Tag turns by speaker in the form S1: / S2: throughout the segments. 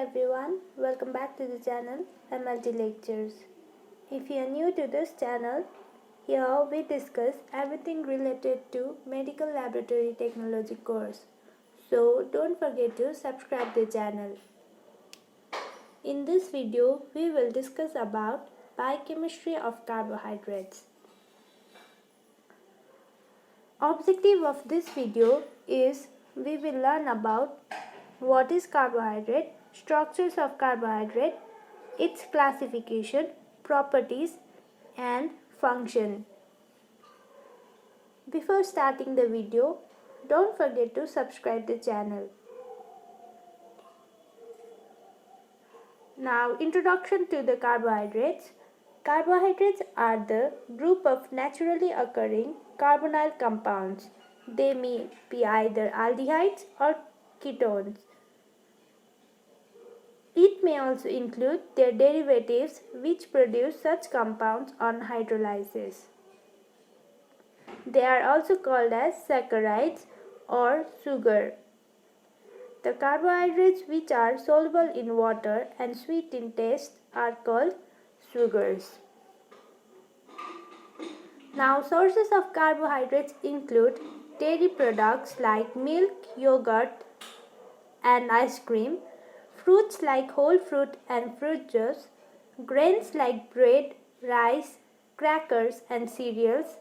S1: everyone, welcome back to the channel MLT Lectures. If you are new to this channel, here we discuss everything related to Medical Laboratory Technology course. So don't forget to subscribe the channel. In this video, we will discuss about biochemistry of carbohydrates. Objective of this video is we will learn about what is carbohydrate, structures of carbohydrate, its classification, properties and function. Before starting the video, don't forget to subscribe the channel. Now, introduction to the carbohydrates. Carbohydrates are the group of naturally occurring carbonyl compounds. They may be either aldehydes or ketones. It may also include their derivatives which produce such compounds on hydrolysis. They are also called as saccharides or sugar. The carbohydrates which are soluble in water and sweet in taste are called sugars. Now, sources of carbohydrates include dairy products like milk, yogurt and ice cream, fruits like whole fruit and fruit juice, grains like bread, rice, crackers and cereals,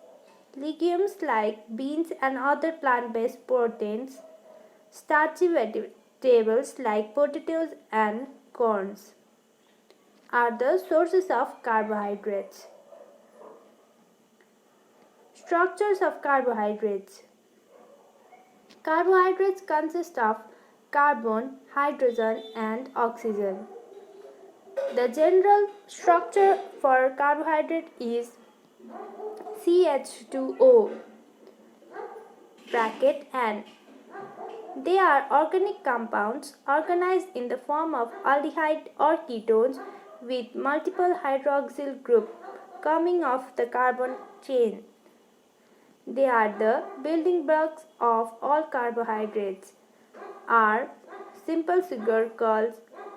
S1: legumes like beans and other plant-based proteins, starchy vegetables like potatoes and corns are the sources of carbohydrates. Structures of carbohydrates. Carbohydrates consist of carbon, hydrogen and oxygen. The general structure for carbohydrate is CH2O bracket N. They are organic compounds organized in the form of aldehyde or ketones with multiple hydroxyl group coming off the carbon chain. They are the building blocks of all carbohydrates. Are simple sugar called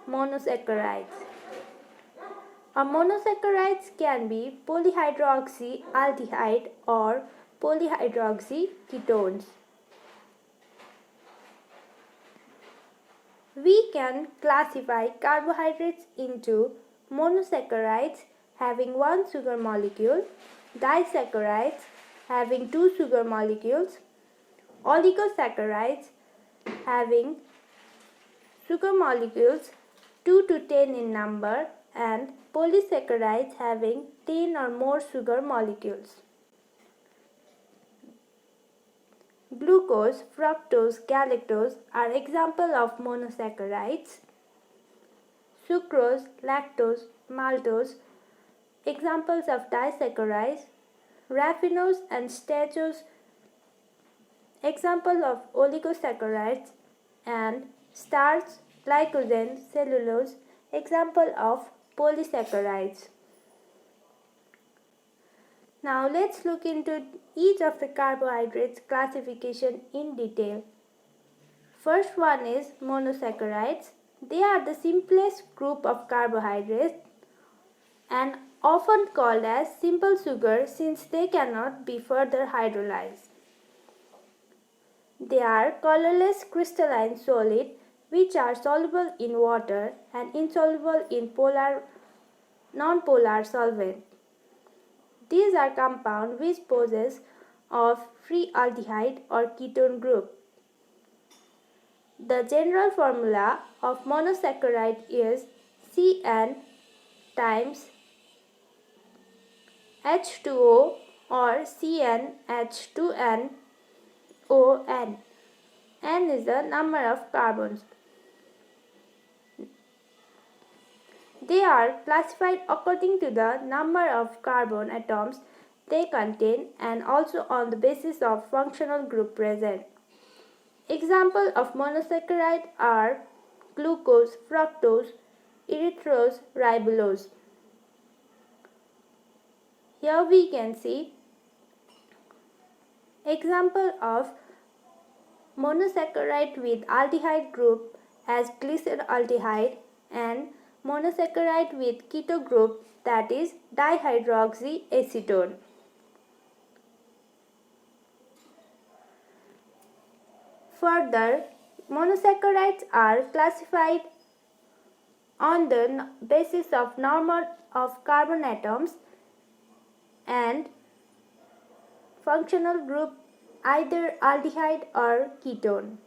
S1: monosaccharides. A monosaccharides can be polyhydroxyaldehyde or polyhydroxyketones. We can classify carbohydrates into monosaccharides having one sugar molecule, disaccharides having two sugar molecules, oligosaccharides having sugar molecules 2 to 10 in number and polysaccharides having 10 or more sugar molecules. Glucose, fructose, galactose are examples of monosaccharides. Sucrose, lactose, maltose, examples of disaccharides. Raffinose and stachose, example of oligosaccharides, and starch, glycogen, cellulose, example of polysaccharides. Now let's look into each of the carbohydrates classification in detail. First one is monosaccharides. They are the simplest group of carbohydrates and often called as simple sugar since they cannot be further hydrolyzed. They are colorless crystalline solid which are soluble in water and insoluble in non-polar solvent. These are compounds which possess of free aldehyde or ketone group. The general formula of monosaccharide is CN times H2O or CnH2nON. N is the number of carbons. They are classified according to the number of carbon atoms they contain and also on the basis of functional group present. Examples of monosaccharide are glucose, fructose, erythrose, ribulose. Here we can see example of monosaccharide with aldehyde group as glyceraldehyde and monosaccharide with keto group, that is dihydroxyacetone. Further, monosaccharides are classified on the basis of number of carbon atoms and functional group, either aldehyde or ketone.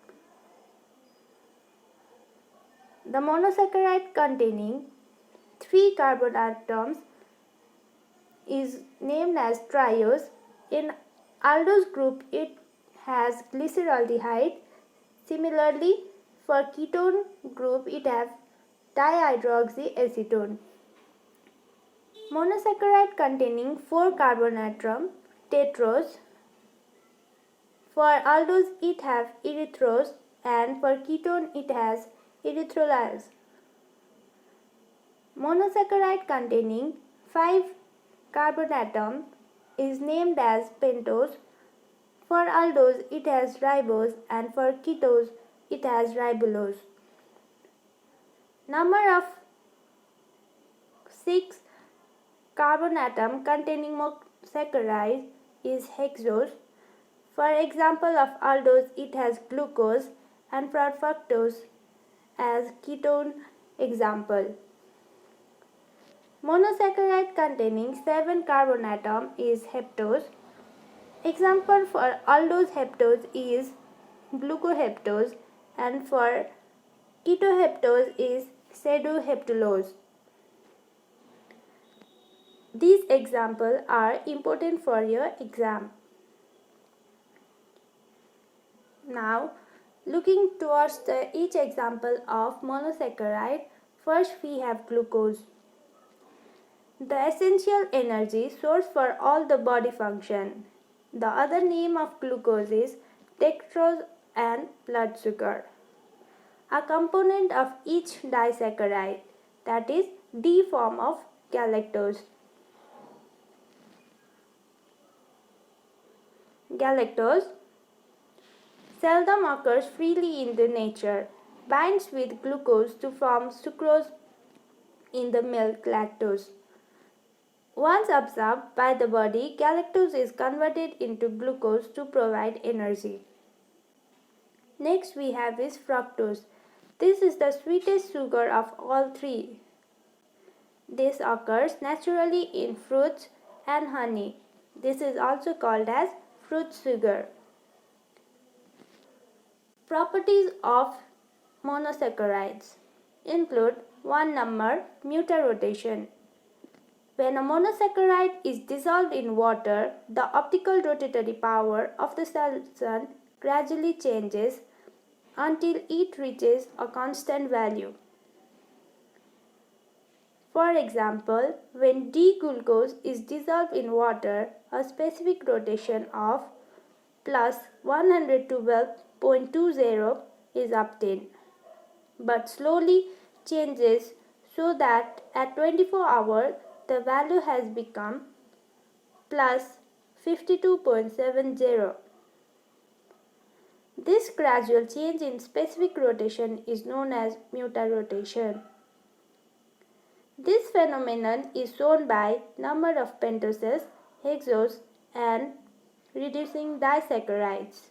S1: The monosaccharide containing 3 carbon atoms is named as triose. In aldose group it has glyceraldehyde. Similarly, for ketone group it has dihydroxyacetone. Monosaccharide containing 4 carbon atom, tetrose. For aldose it has erythrose, and for ketone it has erythrolase. Monosaccharide containing 5 carbon atom is named as pentose. For aldose it has ribose, and for ketose it has ribulose. Number of 6 carbon atom containing monosaccharide is hexose. For example of aldose it has glucose, and for fructose as ketone example. Monosaccharide containing 7 carbon atom is heptose. Example for aldose heptose is glucoheptose, and for ketoheptose is pseudoheptulose. These examples are important for your exam. Now, looking towards each example of monosaccharide, first we have glucose. The essential energy source for all the body function. The other name of glucose is dextrose and blood sugar. A component of each disaccharide, that is D form of galactose. Galactose seldom occurs freely in the nature, binds with glucose to form sucrose in the milk lactose. Once absorbed by the body, galactose is converted into glucose to provide energy. Next we have is fructose. This is the sweetest sugar of all three. This occurs naturally in fruits and honey. This is also called as fruit sugar. Properties of monosaccharides include 1 number, mutarotation. When a monosaccharide is dissolved in water, the optical rotatory power of the solution gradually changes until it reaches a constant value. For example, when D-glucose is dissolved in water, a specific rotation of plus 112.20 is obtained, but slowly changes so that at 24 hours the value has become plus 52.70. This gradual change in specific rotation is known as mutarotation. This phenomenon is shown by number of pentoses, hexose, and reducing disaccharides.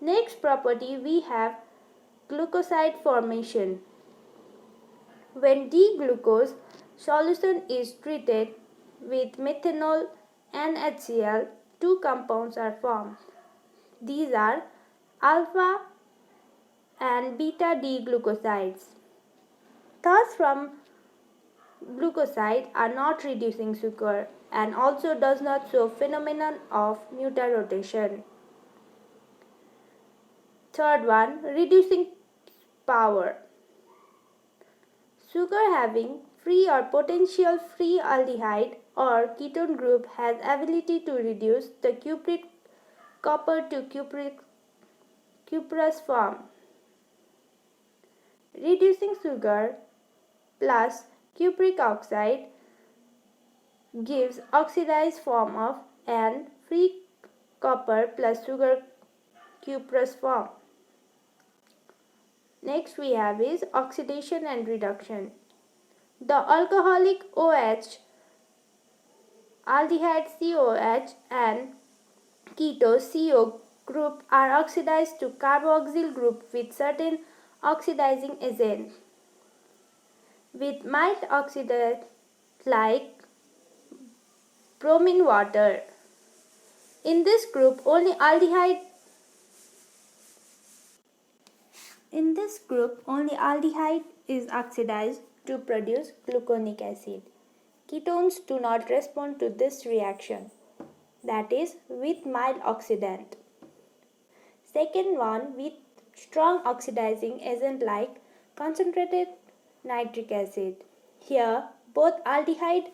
S1: Next property we have glucoside formation. When D-glucose solution is treated with methanol and HCl, 2 compounds are formed. These are alpha and beta D-glucosides. Thus, from glucoside are not reducing sugar and also does not show phenomenon of mutarotation. Third one, reducing power. Sugar having free or potential free aldehyde or ketone group has ability to reduce the cupric copper to cuprous form. Reducing sugar plus cupric oxide gives oxidized form of and free copper plus sugar cuprous form. Next we have is oxidation and reduction. The alcoholic OH, aldehyde COH and keto CO group are oxidized to carboxyl group with certain oxidizing agent. With mild oxidants like bromine water. In this group only aldehyde is oxidized to produce gluconic acid. Ketones do not respond to this reaction, that is, with mild oxidant. Second one, with strong oxidizing agent like concentrated nitric acid. Here, both aldehyde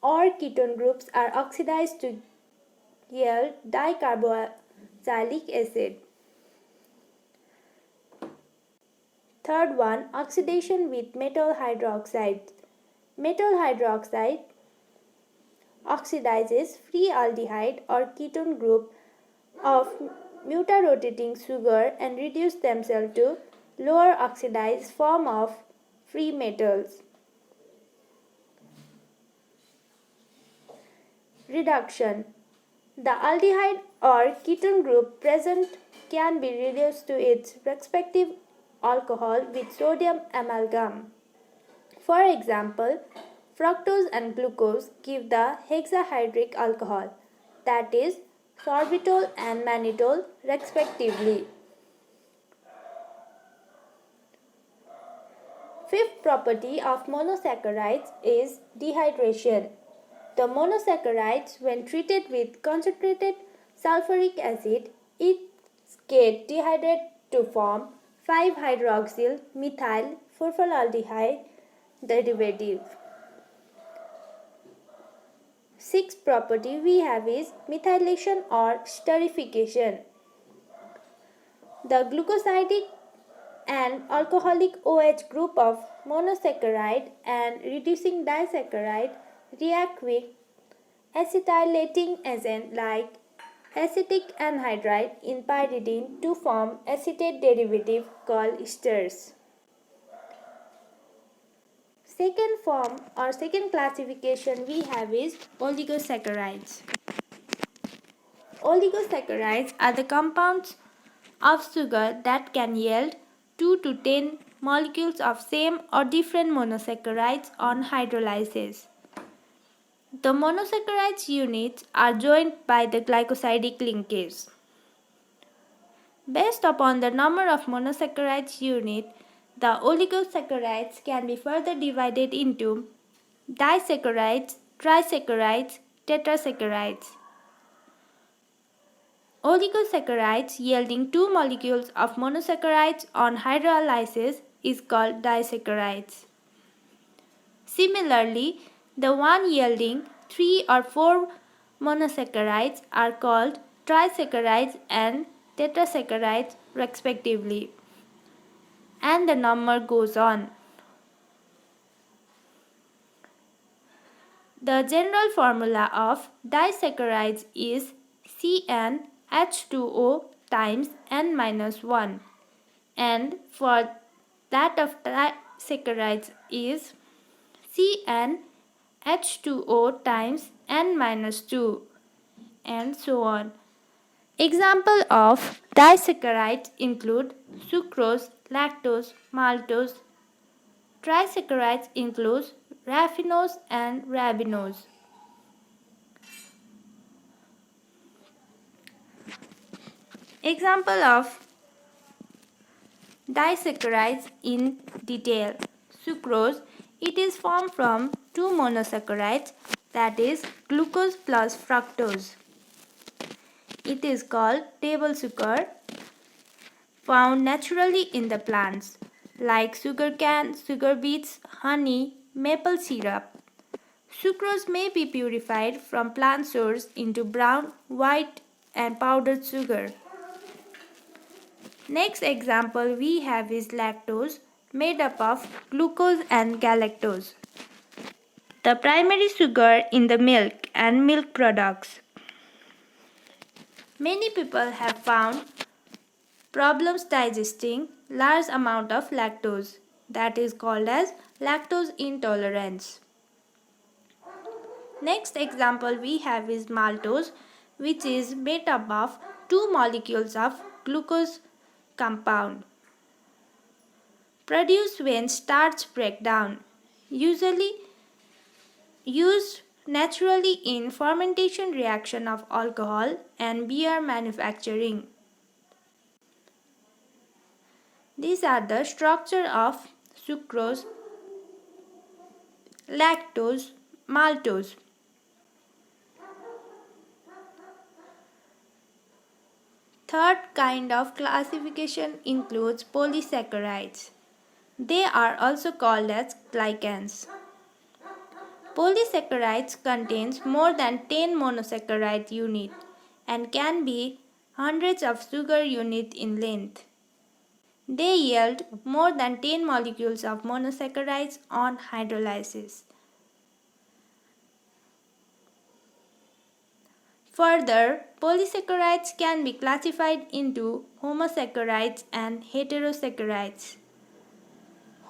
S1: or ketone groups are oxidized to yield dicarboxylic acid. Third one, oxidation with metal hydroxide. Metal hydroxide oxidizes free aldehyde or ketone group of mutarotating sugar and reduce themselves to lower oxidized form of free metals. Reduction. The aldehyde or ketone group present can be reduced to its respective alcohol with sodium amalgam. For example, fructose and glucose give the hexahydric alcohol, that is, sorbitol and mannitol respectively. Fifth property of monosaccharides is dehydration. The monosaccharides, when treated with concentrated sulfuric acid, it get dehydrated to form 5-hydroxyl methyl furfural derivative. Sixth property we have is methylation or sterification. The glucosidic and alcoholic OH group of monosaccharide and reducing disaccharide react with acetylating agent like acetic anhydride in pyridine to form acetate derivative called esters. Second form or second classification we have is oligosaccharides. Oligosaccharides are the compounds of sugar that can yield 2 to 10 molecules of same or different monosaccharides on hydrolysis. The monosaccharides units are joined by the glycosidic linkage. Based upon the number of monosaccharides unit, the oligosaccharides can be further divided into disaccharides, trisaccharides, tetrasaccharides. Oligosaccharides yielding 2 molecules of monosaccharides on hydrolysis is called disaccharides. Similarly, the one yielding 3 or 4 monosaccharides are called trisaccharides and tetrasaccharides respectively. And the number goes on. The general formula of disaccharides is CnH2O times n minus 1, and for that of trisaccharides is CnH2O times n minus 2, and so on. Example of disaccharides include sucrose, lactose, maltose. Trisaccharides include raffinose and ribinose. Example of disaccharides in detail. Sucrose, it is formed from 2 monosaccharides, that is glucose plus fructose. It is called table sugar, found naturally in the plants like sugarcane, sugar beets, honey, maple syrup. Sucrose may be purified from plant source into brown, white and powdered sugar. Next example we have is lactose, made up of glucose and galactose, the primary sugar in the milk and milk products. Many people have found problems digesting large amount of lactose, that is called as lactose intolerance. Next example we have is maltose, which is made up of two molecules of glucose compound produced when starch breakdown, usually used naturally in fermentation reaction of alcohol and beer manufacturing. These are the structure of sucrose, lactose, maltose. Third kind of classification includes polysaccharides. They are also called as glycans. Polysaccharides contains more than 10 monosaccharide units and can be hundreds of sugar units in length. They yield more than 10 molecules of monosaccharides on hydrolysis. Further, polysaccharides can be classified into homosaccharides and heterosaccharides.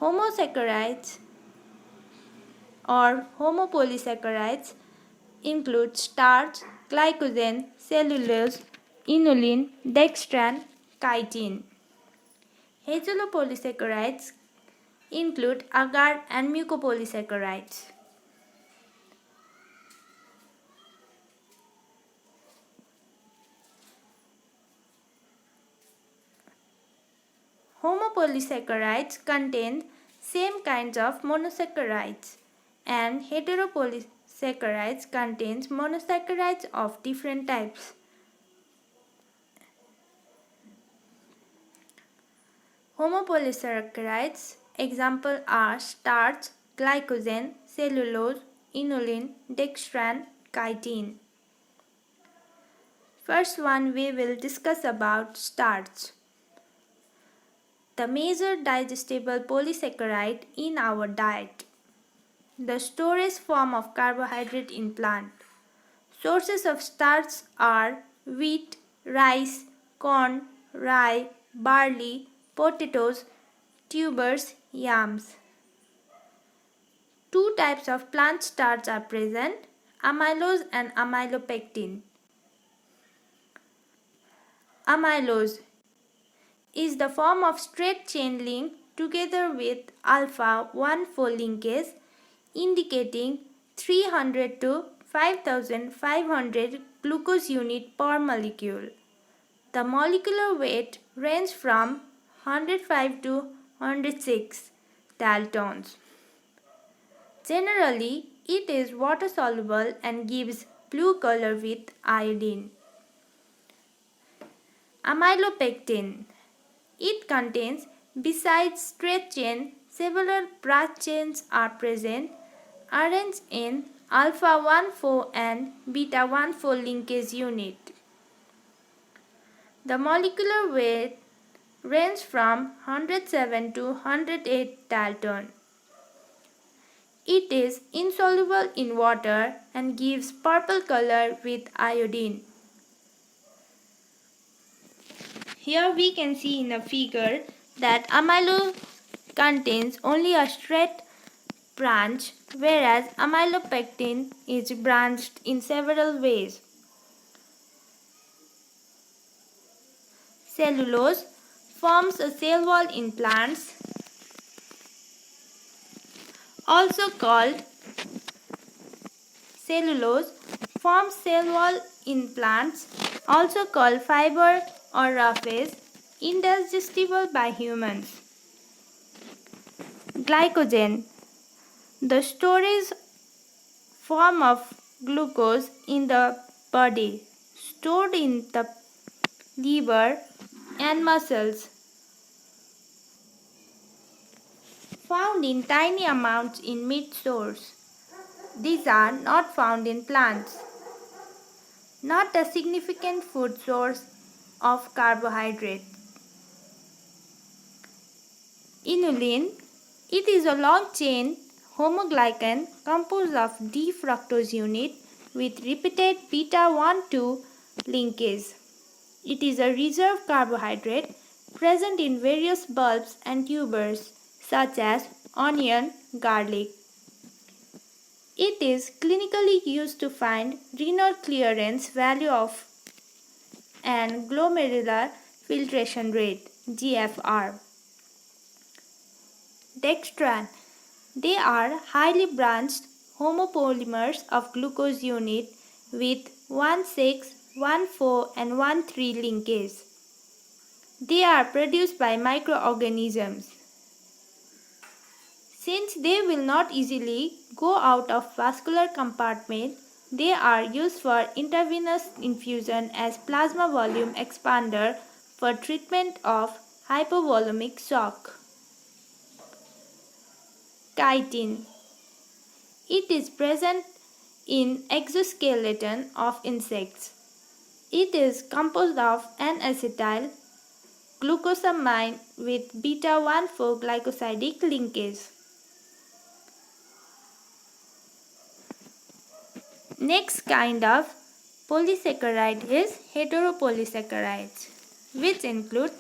S1: Homosaccharides or homopolysaccharides include starch, glycogen, cellulose, inulin, dextran, chitin. Heteropolysaccharides include agar and mucopolysaccharides. Homopolysaccharides contain same kinds of monosaccharides, and heteropolysaccharides contains monosaccharides of different types. Homopolysaccharides example are starch, glycogen, cellulose, inulin, dextran, chitin. First one we will discuss about starch, the major digestible polysaccharide in our diet, the storage form of carbohydrate in plant. Sources of starch are wheat, rice, corn, rye, barley, potatoes, tubers, yams. Two types of plant starch are present, amylose and amylopectin. Amylose is the form of straight chain link together with alpha 1,4 linkase indicating 300 to 5500 glucose unit per molecule. The molecular weight ranges from 105 to 106 daltons. Generally, it is water soluble and gives blue color with iodine. Amylopectin. It contains, besides straight chain, several branch chains are present, arranged in alpha 1,4 and beta 1,4 linkase unit. The molecular weight ranges from 107 to 108 dalton. It is insoluble in water and gives purple color with iodine. Here we can see in a figure that amylose contains only a straight branch, whereas amylopectin is branched in several ways. Cellulose forms a cell wall in plants, also called cellulose forms cell wall in plants, also called fiber or roughage, indigestible by humans. Glycogen, the storage form of glucose in the body, stored in the liver and muscles. Found in tiny amounts in meat source. These are not found in plants. Not a significant food source of carbohydrate. Inulin, it is a long chain homoglycan composed of D-fructose unit with repeated beta 1,2 linkase. It is a reserve carbohydrate present in various bulbs and tubers such as onion, garlic. It is clinically used to find renal clearance value of and glomerular filtration rate (GFR). Dextran. They are highly branched homopolymers of glucose unit with 1,6, 1,4 and 1,3 linkage. They are produced by microorganisms. Since they will not easily go out of vascular compartment, they are used for intravenous infusion as plasma volume expander for treatment of hypovolemic shock. Chitin. It is present in exoskeleton of insects. It is composed of N-acetyl glucosamine with beta-1,4 glycosidic linkage. Next kind of polysaccharide is heteropolysaccharides, which include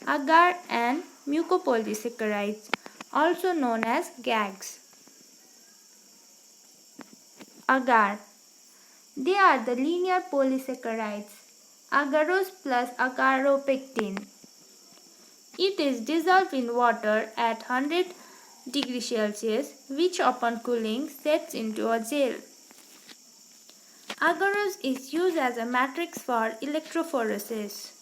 S1: agar and mucopolysaccharides, also known as GAGs. Agar. They are the linear polysaccharides, agarose plus agaropectin. It is dissolved in water at 100 degrees Celsius, which upon cooling sets into a gel. Agarose is used as a matrix for electrophoresis.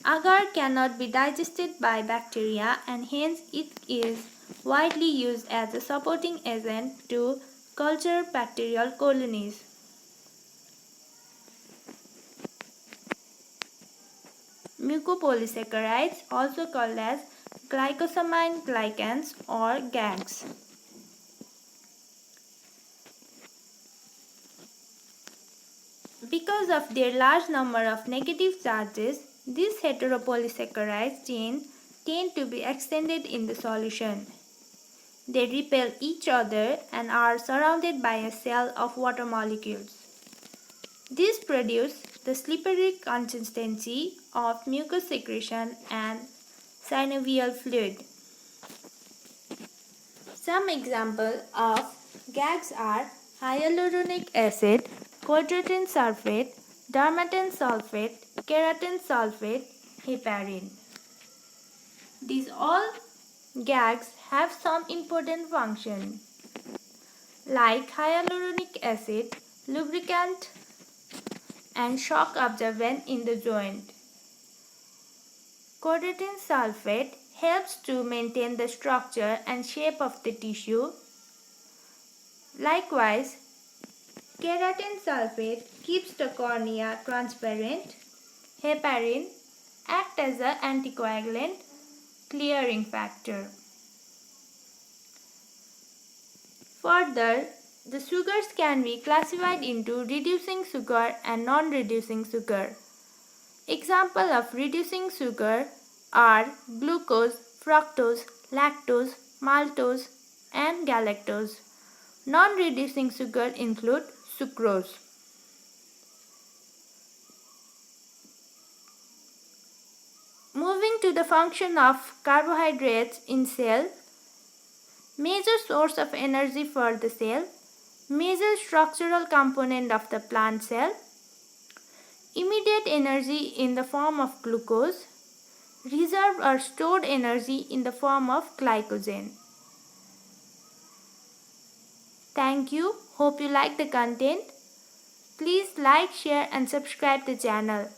S1: Agar cannot be digested by bacteria and hence it is widely used as a supporting agent to culture bacterial colonies. Mucopolysaccharides, also called as glycosamine glycans or GAGs. Because of their large number of negative charges, these heteropolysaccharide chains tend to be extended in the solution. They repel each other and are surrounded by a shell of water molecules. These produce the slippery consistency of mucus secretion and synovial fluid. Some examples of GAGs are hyaluronic acid, quadratin sulfate, dermatan sulfate, keratin sulfate, heparin. These all GAGs have some important function like hyaluronic acid, lubricant and shock absorbent in the joint. Quadratin sulfate helps to maintain the structure and shape of the tissue. Likewise, keratin sulfate keeps the cornea transparent. Heparin acts as an anticoagulant clearing factor. Further, the sugars can be classified into reducing sugar and non-reducing sugar. Examples of reducing sugar are glucose, fructose, lactose, maltose, and galactose. Non-reducing sugar include sucrose. Moving to the function of carbohydrates in cell, major source of energy for the cell, major structural component of the plant cell, immediate energy in the form of glucose, reserved or stored energy in the form of glycogen. Thank you. Hope you like the content. Please like, share and subscribe the channel.